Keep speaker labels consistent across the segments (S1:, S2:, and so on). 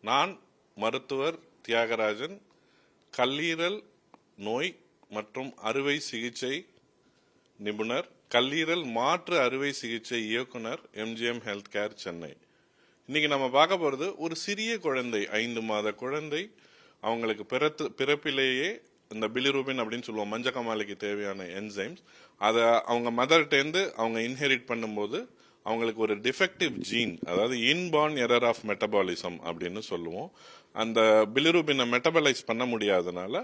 S1: நான் மருத்துவர் தியாகராஜன், கல்லீரல் நோய் மற்றும் அறுவை சிகிச்சை நிபுணர், கல்லீரல் மாற்று அறுவை சிகிச்சை இயக்குனர், எம்ஜிஎம் ஹெல்த் கேர், சென்னை. இன்னைக்கு நம்ம பார்க்க போறது ஒரு சிறிய குழந்தை, 5 மாத குழந்தை. அவங்களுக்கு பிறப்பிலேயே இந்த பிலிரூபின் அப்படின்னு சொல்லுவோம், மஞ்சக்காமாலைக்கு தேவையான என்சைம்ஸ், அதை அவங்க மதர்கிட்டேருந்து அவங்க இன்ஹெரிட் பண்ணும்போது அவங்களுக்கு ஒரு டிஃபெக்டிவ் ஜீன், அதாவது இன்பார்ன் எரர் ஆஃப் மெட்டபாலிசம் அப்படின்னு சொல்லுவோம். அந்த பிலிரூபினை மெட்டபலைஸ் பண்ண முடியாதனால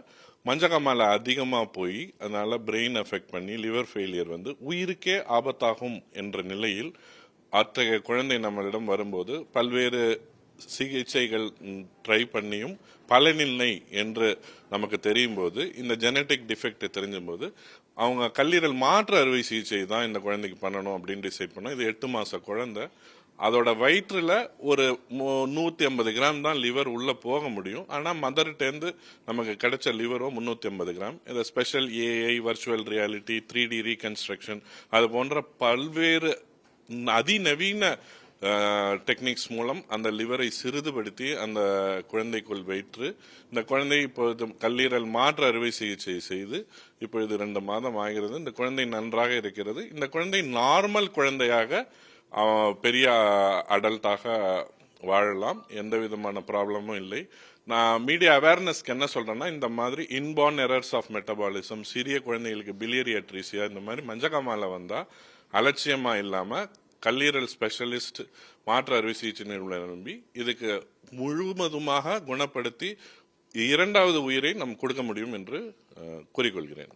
S1: மஞ்சக்காமாலை அதிகமாக போய் அதனால பிரெயின் எஃபெக்ட் பண்ணி லிவர் ஃபெயிலியர் வந்து உயிருக்கே ஆபத்தாகும் என்ற நிலையில் அத்தகைய குழந்தை நம்மளிடம் வரும்போது பல்வேறு சிகிச்சைகள் ட்ரை பண்ணியும் பலனில்லை என்று நமக்கு தெரியும் போது, இந்த ஜெனட்டிக் டிஃபெக்ட் தெரிஞ்சும் போது அவங்க கல்லீரல் மாற்று அறுவை சிகிச்சை தான் இந்த குழந்தைக்கு பண்ணணும் அப்படின்னு டிசைட் பண்ணோம். இது 8 மாச குழந்தை. அதோட வயிற்றுல ஒரு 150 கிராம் தான் லிவர் உள்ள போக முடியும். ஆனா மதர்கிட்டேருந்து நமக்கு கிடைச்ச லிவரோ 350 கிராம். இதை special AI, virtual reality, 3D reconstruction, அது போன்ற பல்வேறு அதிநவீன டெக்னிக்ஸ் மூலம் அந்த லிவரை சிறிதுபடுத்தி அந்த குழந்தைக்குள் வைத்து, இந்த குழந்தை இப்பொழுது கல்லீரல் மாற்று அறுவை சிகிச்சை செய்து இப்பொழுது 2 மாதம் ஆகிறது. இந்த குழந்தை நன்றாக இருக்கிறது. இந்த குழந்தை நார்மல் குழந்தையாக பெரிய அடல்ட்டாக வாழலாம், எந்த விதமான ப்ராப்ளமும் இல்லை. நான் மீடியா அவேர்னஸ்க்கு என்ன சொல்றேன்னா, இந்த மாதிரி இன்பார்ன் எரர்ஸ் ஆஃப் மெட்டபாலிசம், சிறிய குழந்தைகளுக்கு பிலியரி அட்ரீசியா, இந்த மாதிரி மஞ்சக்காமாலை வந்தா அலட்சியமா இல்லாம கல்லீரல் ஸ்பெஷலிஸ்ட் மாற்று அறுவை சிகிச்சை நிபுணரை நம்பி இதுக்கு முழுவதுமாக குணப்படுத்தி 2வது உயிரை நாம் கொடுக்க முடியும் என்று கூறிக்கொள்கிறேன்.